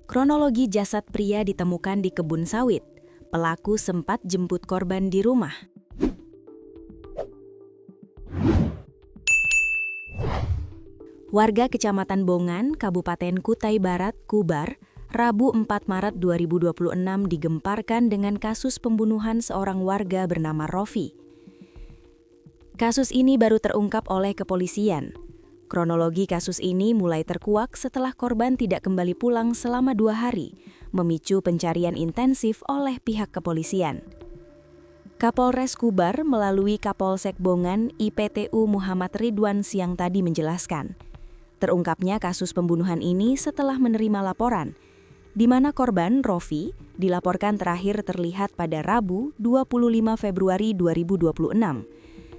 Kronologi jasad pria ditemukan di kebun sawit. Pelaku sempat jemput korban di rumah. Warga Kecamatan Bongan, Kabupaten Kutai Barat, Kubar, Rabu 4 Maret 2026 digemparkan dengan kasus pembunuhan seorang warga bernama Rofi. Kasus ini baru terungkap oleh kepolisian. Kronologi kasus ini mulai terkuak setelah korban tidak kembali pulang selama 2 hari, memicu pencarian intensif oleh pihak kepolisian. Kapolres Kubar melalui Kapolsek Bongan IPTU Muhammad Ridwan siang tadi menjelaskan, terungkapnya kasus pembunuhan ini setelah menerima laporan, di mana korban Rofi dilaporkan terakhir terlihat pada Rabu 25 Februari 2026.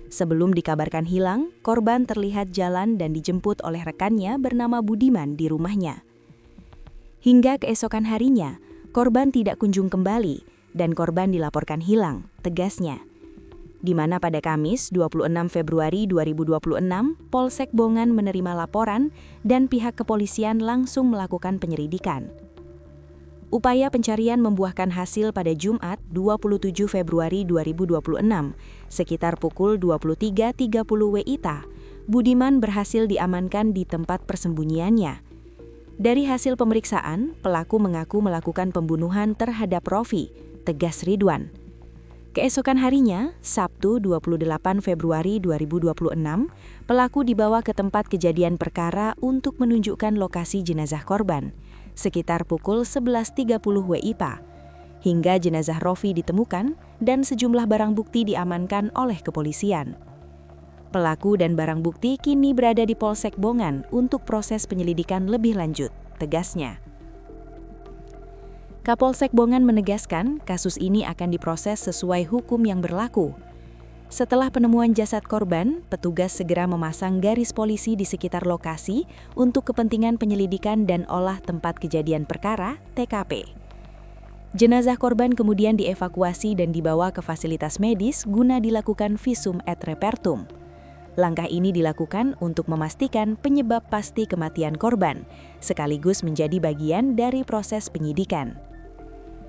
Sebelum dikabarkan hilang, korban terlihat jalan dan dijemput oleh rekannya bernama Budiman di rumahnya. Hingga keesokan harinya, korban tidak kunjung kembali dan korban dilaporkan hilang, tegasnya. Di mana pada Kamis 26 Februari 2026, Polsek Bongan menerima laporan dan pihak kepolisian langsung melakukan penyelidikan. Upaya pencarian membuahkan hasil pada Jumat 27 Februari 2026, sekitar pukul 23.30 WIB. Budiman berhasil diamankan di tempat persembunyiannya. Dari hasil pemeriksaan, pelaku mengaku melakukan pembunuhan terhadap Rofi, tegas Ridwan. Keesokan harinya, Sabtu 28 Februari 2026, pelaku dibawa ke tempat kejadian perkara untuk menunjukkan lokasi jenazah korban, sekitar pukul 11.30 WIB, hingga jenazah Rofi ditemukan dan sejumlah barang bukti diamankan oleh kepolisian. Pelaku dan barang bukti kini berada di Polsek Bongan untuk proses penyelidikan lebih lanjut, tegasnya. Kapolsek Bongan menegaskan kasus ini akan diproses sesuai hukum yang berlaku. Setelah penemuan jasad korban, petugas segera memasang garis polisi di sekitar lokasi untuk kepentingan penyelidikan dan olah tempat kejadian perkara (TKP). Jenazah korban kemudian dievakuasi dan dibawa ke fasilitas medis guna dilakukan visum et repertum. Langkah ini dilakukan untuk memastikan penyebab pasti kematian korban, sekaligus menjadi bagian dari proses penyidikan.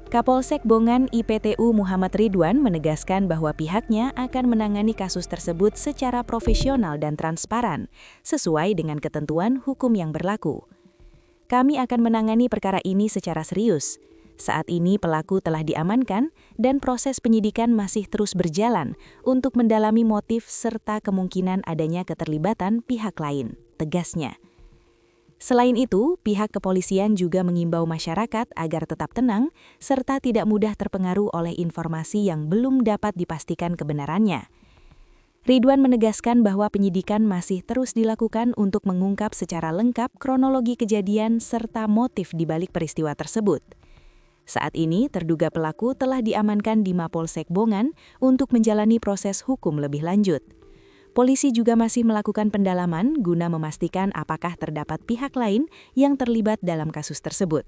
Kapolsek Bongan IPTU Muhammad Ridwan menegaskan bahwa pihaknya akan menangani kasus tersebut secara profesional dan transparan, sesuai dengan ketentuan hukum yang berlaku. Kami akan menangani perkara ini secara serius. Saat ini pelaku telah diamankan dan proses penyidikan masih terus berjalan untuk mendalami motif serta kemungkinan adanya keterlibatan pihak lain, tegasnya. Selain itu, pihak kepolisian juga mengimbau masyarakat agar tetap tenang serta tidak mudah terpengaruh oleh informasi yang belum dapat dipastikan kebenarannya. Ridwan menegaskan bahwa penyidikan masih terus dilakukan untuk mengungkap secara lengkap kronologi kejadian serta motif di balik peristiwa tersebut. Saat ini, terduga pelaku telah diamankan di Mapolsek Bongan untuk menjalani proses hukum lebih lanjut. Polisi juga masih melakukan pendalaman guna memastikan apakah terdapat pihak lain yang terlibat dalam kasus tersebut.